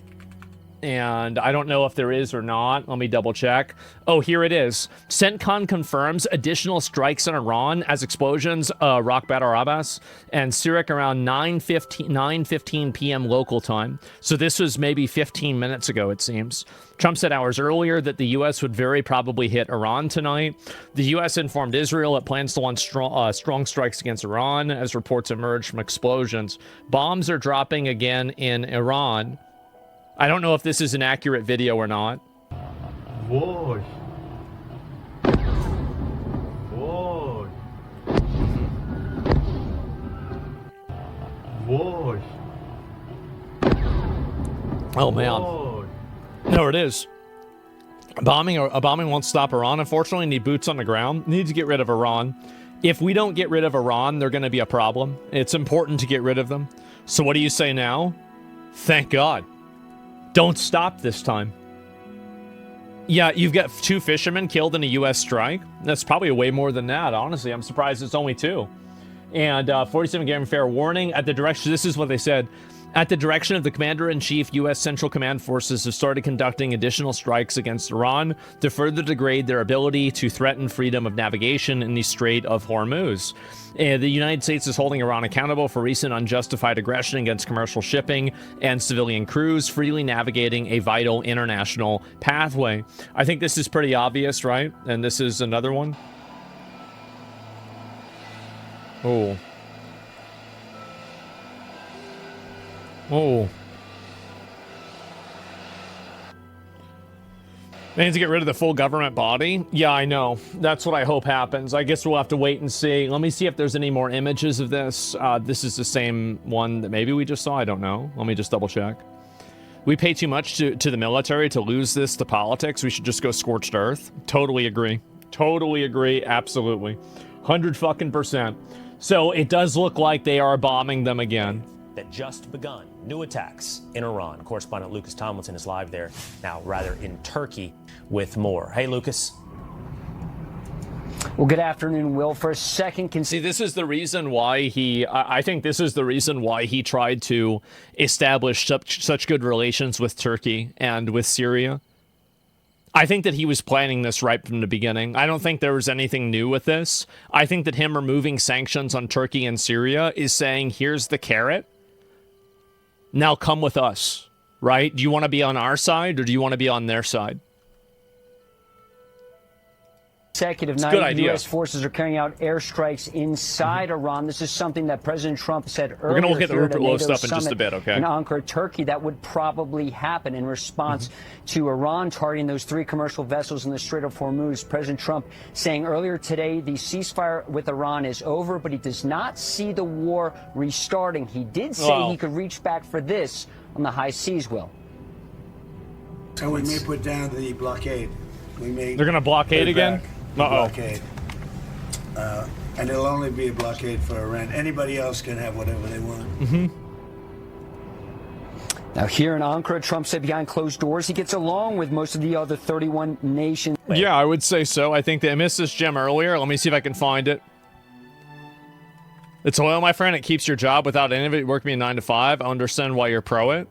And I don't know if there is or not. Let me double check. Oh, here it is. CENTCON confirms additional strikes on Iran as explosions rock Badr Abbas and Sirak around 9:15 p.m. local time. So this was maybe 15 minutes ago, it seems. Trump said hours earlier that the U.S. would very probably hit Iran tonight. The U.S. informed Israel it plans to launch strong strikes against Iran as reports emerge from explosions. Bombs are dropping again in Iran. I don't know if this is an accurate video or not. Whoa. Whoa. Whoa. Oh, man. There it is. A bombing won't stop Iran. Unfortunately, need boots on the ground. Need to get rid of Iran. If we don't get rid of Iran, they're going to be a problem. It's important to get rid of them. So what do you say now? Thank God. Don't stop this time. Yeah, you've got 2 fishermen killed in a U.S. strike. That's probably way more than that, honestly. I'm surprised it's only 2. And 47 gave fair warning at the direction. This is what they said. At the direction of the Commander-in-Chief, U.S. Central Command forces have started conducting additional strikes against Iran to further degrade their ability to threaten freedom of navigation in the Strait of Hormuz. The United States is holding Iran accountable for recent unjustified aggression against commercial shipping and civilian crews freely navigating a vital international pathway. I think this is pretty obvious, right? And this is another one. Oh. Oh. They need to get rid of the full government body? Yeah, I know. That's what I hope happens. I guess we'll have to wait and see. Let me see if there's any more images of this. This is the same one that maybe we just saw. I don't know. Let me just double check. We pay too much to the military to lose this to politics. We should just go scorched earth. Totally agree. Totally agree. Absolutely. 100%. So it does look like they are bombing them again. That just begun new attacks in Iran. Correspondent Lucas Tomlinson is live there now, rather in Turkey, with more. Hey, Lucas. Well, good afternoon, Will. For a second, see, this is the reason why I think this is the reason why he tried to establish such good relations with Turkey and with Syria. I think that he was planning this right from the beginning. I don't think there was anything new with this. I think that him removing sanctions on Turkey and Syria is saying, here's the carrot. Now come with us, right? Do you want to be on our side or do you want to be on their side? Consecutive night, U.S. forces are carrying out airstrikes inside Iran. This is something that President Trump said earlier. We're going to look at the Rupert Low stuff in just a bit, okay? In Ankara, Turkey, that would probably happen in response to Iran targeting those 3 commercial vessels in the Strait of Hormuz. President Trump saying earlier today the ceasefire with Iran is over, but he does not see the war restarting. He did say he could reach back for this on the high seas, Will. So we may put down the blockade. They're going to blockade again? Blockade. And it'll only be a blockade for Iran. Anybody else can have whatever they want. Now, here in Ankara, Trump said behind closed doors he gets along with most of the other 31 nations. Yeah, I would say so. I think they missed this gem earlier. Let me see if I can find it. It's oil, my friend. It keeps your job without any of it. You work me a 9 to 5. I understand why you're pro it.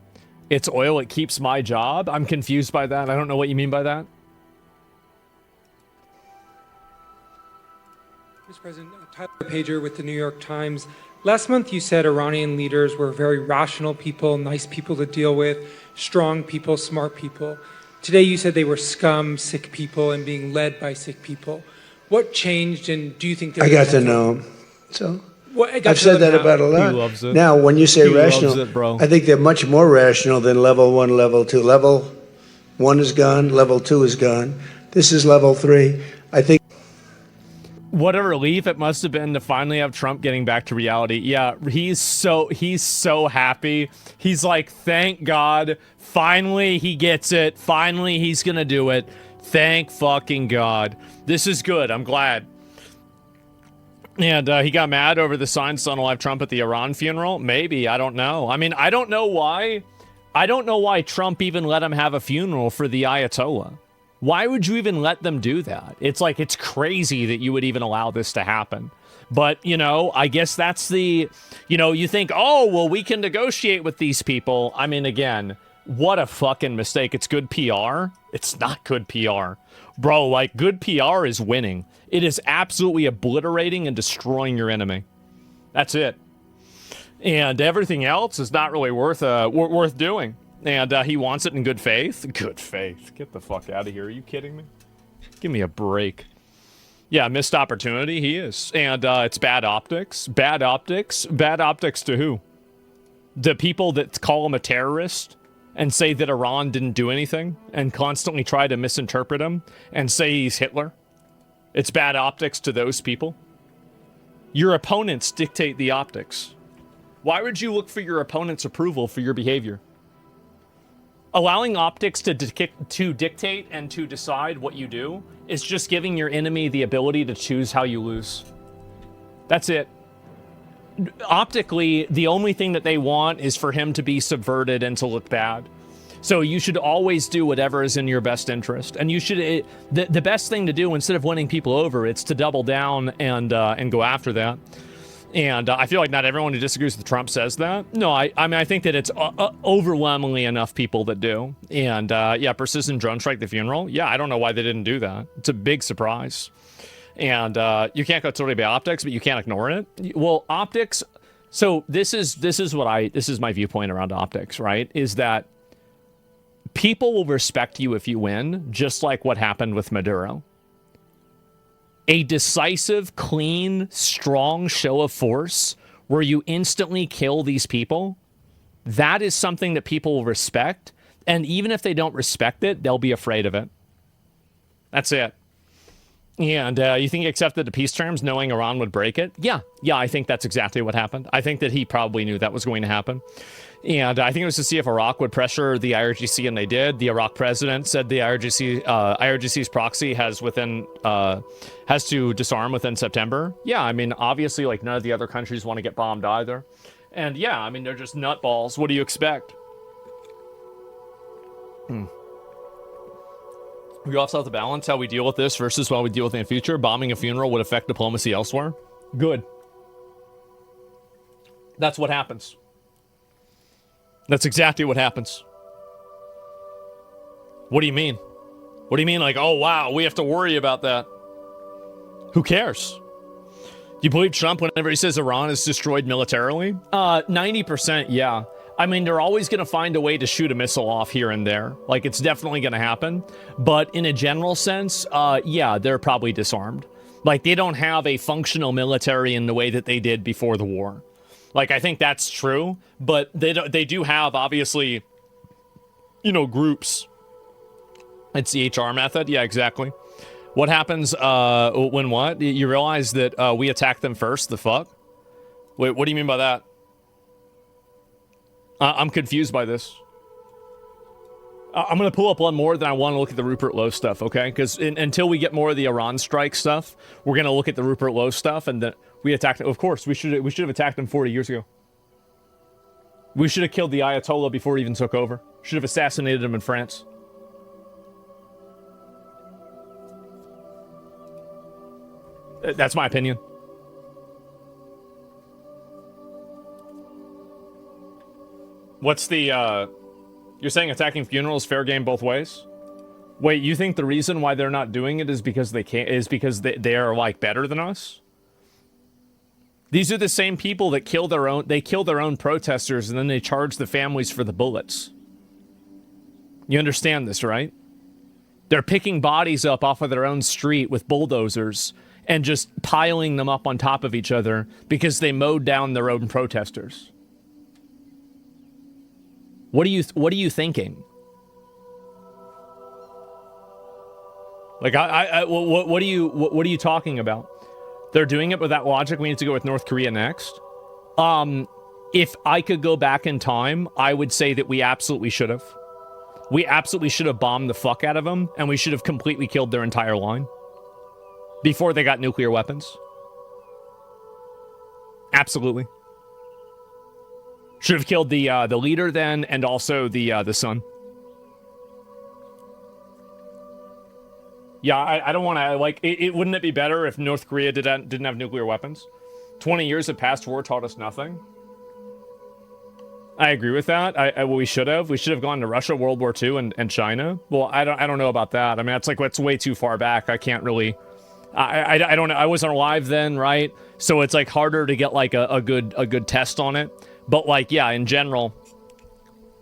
It's oil. It keeps my job. I'm confused by that. I don't know what you mean by that. Mr. President, Tyler Pager with the New York Times. Last month you said Iranian leaders were very rational people, nice people to deal with, strong people, smart people. Today you said they were scum, sick people, and being led by sick people. What changed, and do you think I got to know him. So I've said that about a lot. He loves it. Now, when you say rational, loves it, bro. I think they're much more rational than level 1, level 2. Level 1 is gone, level 2 is gone. This is level 3. I think. What a relief it must have been to finally have Trump getting back to reality. Yeah, he's so happy. He's like, thank God. Finally, he gets it. Finally, he's going to do it. Thank fucking God. This is good. I'm glad. And he got mad over the signs to unalive Trump at the Iran funeral. Maybe. I don't know. I mean, I don't know why. I don't know why Trump even let him have a funeral for the Ayatollah. Why would you even let them do that? It's like, it's crazy that you would even allow this to happen. But, you know, I guess that's the, you know, you think, oh, well, we can negotiate with these people. I mean, again, what a fucking mistake. It's good PR. It's not good PR. Bro, like, good PR is winning. It is absolutely obliterating and destroying your enemy. That's it. And everything else is not really worth doing. And he wants it in good faith. Good faith. Get the fuck out of here. Are you kidding me? Give me a break. Yeah, missed opportunity. He is. And it's bad optics. Bad optics? Bad optics to who? The people that call him a terrorist and say that Iran didn't do anything and constantly try to misinterpret him and say he's Hitler. It's bad optics to those people. Your opponents dictate the optics. Why would you look for your opponent's approval for your behavior? Allowing optics to dictate and to decide what you do is just giving your enemy the ability to choose how you lose. That's it. Optically, the only thing that they want is for him to be subverted and to look bad. So you should always do whatever is in your best interest. And you should, the best thing to do instead of winning people over, it's to double down and go after that. And I feel like not everyone who disagrees with Trump says that. No, I mean, I think that it's overwhelmingly enough people that do. And yeah, precision drone strike the funeral. Yeah, I don't know why they didn't do that. It's a big surprise. And you can't go totally by optics, but you can't ignore it. Well, optics. So this is my viewpoint around optics, right? Is that people will respect you if you win, just like what happened with Maduro. A decisive, clean, strong show of force where you instantly kill these people, that is something that people will respect. And even if they don't respect it, they'll be afraid of it. That's it. And you think he accepted the peace terms knowing Iran would break it? Yeah, I think that's exactly what happened. I think that he probably knew that was going to happen. And I think it was to see if Iraq would pressure the IRGC, and they did. The Iraq president said the IRGC's proxy has to disarm within September. Yeah, I mean, obviously, like, none of the other countries want to get bombed either. And yeah, I mean, they're just nutballs. What do you expect? We also have to balance how we deal with this versus how we deal with it in the future. Bombing a funeral would affect diplomacy elsewhere. Good. That's what happens. That's exactly what happens. What do you mean? What do you mean, like, oh, wow, we have to worry about that? Who cares? Do you believe Trump whenever he says Iran is destroyed militarily? 90%, yeah. I mean, they're always going to find a way to shoot a missile off here and there. Like, it's definitely going to happen. But in a general sense, yeah, they're probably disarmed. Like, they don't have a functional military in the way that they did before the war. Like, I think that's true. But they do have, obviously, you know, groups. It's the HR method. Yeah, exactly. What happens when what? You realize that we attack them first? The fuck? Wait, what do you mean by that? I'm confused by this. I'm going to pull up one more, then I want to look at the Rupert Lowe stuff, okay? Because until we get more of the Iran strike stuff, we're going to look at the Rupert Lowe stuff, and then we attacked them. Of course, we should have attacked them 40 years ago. We should have killed the Ayatollah before he even took over. Should have assassinated him in France. That's my opinion. What's the, you're saying attacking funerals fair game both ways? Wait, you think the reason why they're not doing it is because they can't, is because they are, like, better than us? These are the same people that kill their own protesters, and then they charge the families for the bullets. You understand this, right? They're picking bodies up off of their own street with bulldozers and just piling them up on top of each other because they mowed down their own protesters. What are you thinking? Like, what are you talking about? They're doing it with that logic. We need to go with North Korea next. If I could go back in time, I would say that we absolutely should have. We absolutely should have bombed the fuck out of them, and we should have completely killed their entire line before they got nuclear weapons. Absolutely. Should have killed the leader then, and also the son. Yeah, I don't want to, like, wouldn't it be better if North Korea didn't have nuclear weapons? 20 years of past war taught us nothing. I agree with that. We should have gone to Russia, World War II, and China. Well, I don't know about that. I mean, it's way too far back. I can't really. I don't know. I wasn't alive then, right? So it's like harder to get like a good test on it. But like, yeah, in general,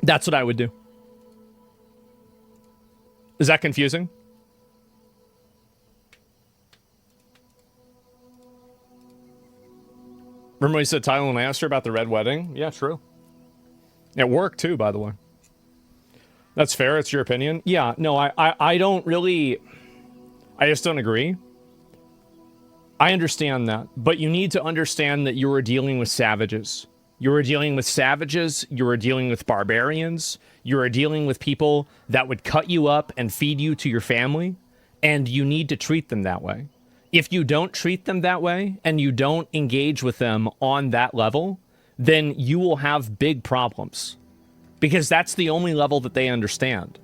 that's what I would do. Is that confusing? Remember when you said Tyler Lannister about the Red Wedding? Yeah, true. It worked too, by the way. That's fair. It's your opinion. Yeah, no, I don't really. I just don't agree. I understand that, but you need to understand that you are dealing with savages. You are dealing with savages. You are dealing with barbarians. You are dealing with people that would cut you up and feed you to your family, and you need to treat them that way. If you don't treat them that way and you don't engage with them on that level, then you will have big problems, because that's the only level that they understand.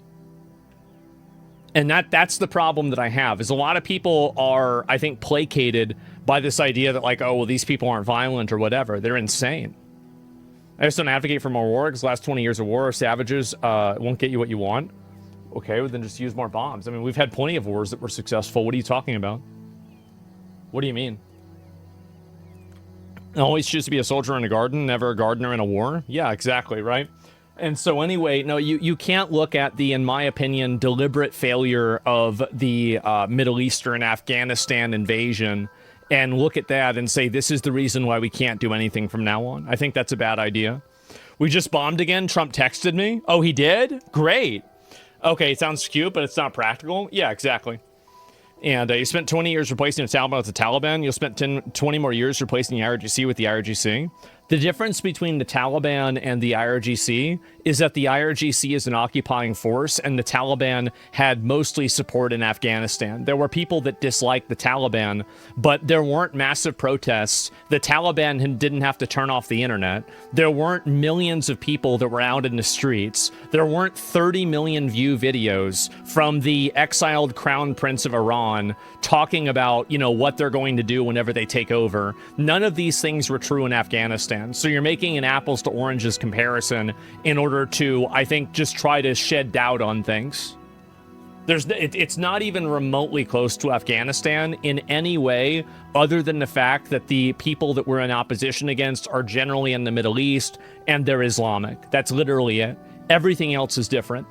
And that's the problem that I have, is a lot of people are, I think, placated by this idea that, like, oh, well, these people aren't violent or whatever. They're insane. I just don't advocate for more war, because the last 20 years of war, savages won't get you what you want. Okay, well, then just use more bombs. I mean, we've had plenty of wars that were successful. What are you talking about? What do you mean? Always choose to be a soldier in a garden, never a gardener in a war? Yeah, exactly, right? And so anyway, no, you can't look at the, in my opinion, deliberate failure of the Middle Eastern Afghanistan invasion and look at that and say, this is the reason why we can't do anything from now on. I think that's a bad idea. We just bombed again. Trump texted me. Oh, he did? Great. Okay, it sounds cute, but it's not practical. Yeah, exactly. And you spent 20 years replacing the Taliban with the Taliban. You'll spend 20 more years replacing the IRGC with the IRGC. The difference between the Taliban and the IRGC is that the IRGC is an occupying force and the Taliban had mostly support in Afghanistan. There were people that disliked the Taliban, but there weren't massive protests. The Taliban didn't have to turn off the internet. There weren't millions of people that were out in the streets. There weren't 30 million view videos from the exiled crown prince of Iran talking about, what they're going to do whenever they take over. None of these things were true in Afghanistan. So you're making an apples to oranges comparison in order to, I think, just try to shed doubt on things. It's not even remotely close to Afghanistan in any way other than the fact that the people that we're in opposition against are generally in the Middle East and they're Islamic. That's literally it. Everything else is different.